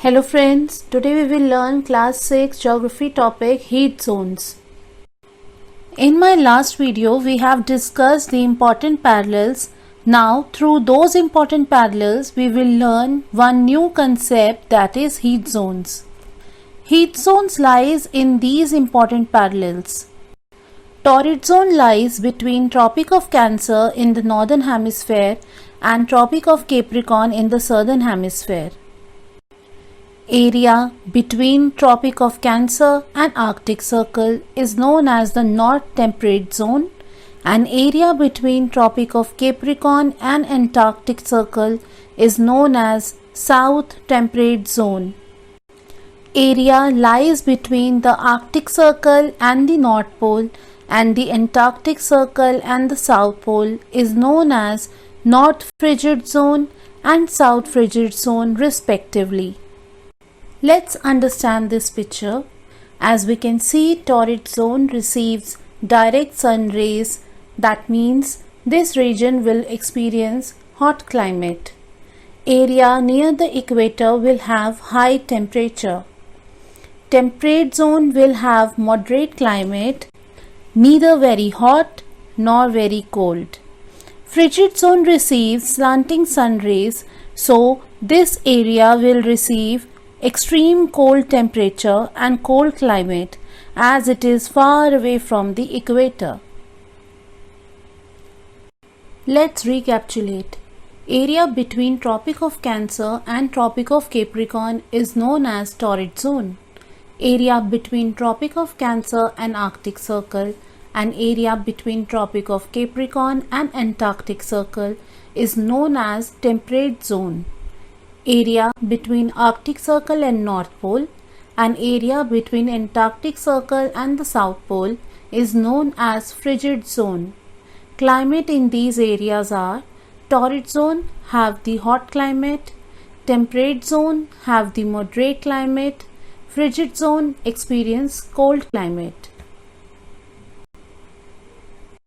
Hello friends, today we will learn class 6 geography topic heat zones. In my last video we have discussed the important parallels. Now through those important parallels we will learn one new concept, that is heat zones. Heat zones lies in these important parallels. Torrid zone lies between Tropic of Cancer in the northern hemisphere and Tropic of Capricorn in the southern hemisphere. Area between Tropic of Cancer and Arctic Circle is known as the North Temperate Zone, and area between Tropic of Capricorn and Antarctic Circle is known as South Temperate Zone. Area lies between the Arctic Circle and the North Pole, and the Antarctic Circle and the South Pole is known as North Frigid Zone and South Frigid Zone respectively. Let's understand this picture. As we can see, torrid zone receives direct sun rays. That means this region will experience hot climate. Area near the equator will have high temperature. Temperate zone will have moderate climate, neither very hot nor very cold. Frigid zone receives slanting sun rays, so this area will receive extreme cold temperature and cold climate as it is far away from the equator. Let's recapitulate. Area between Tropic of Cancer and Tropic of Capricorn is known as torrid zone. Area between Tropic of Cancer and Arctic Circle and area between Tropic of Capricorn and Antarctic Circle is known as temperate zone. Area between Arctic Circle and North Pole and area between Antarctic Circle and the South Pole is known as frigid zone. Climate in these areas are: torrid zone have the hot climate, temperate zone have the moderate climate, frigid zone experience cold climate.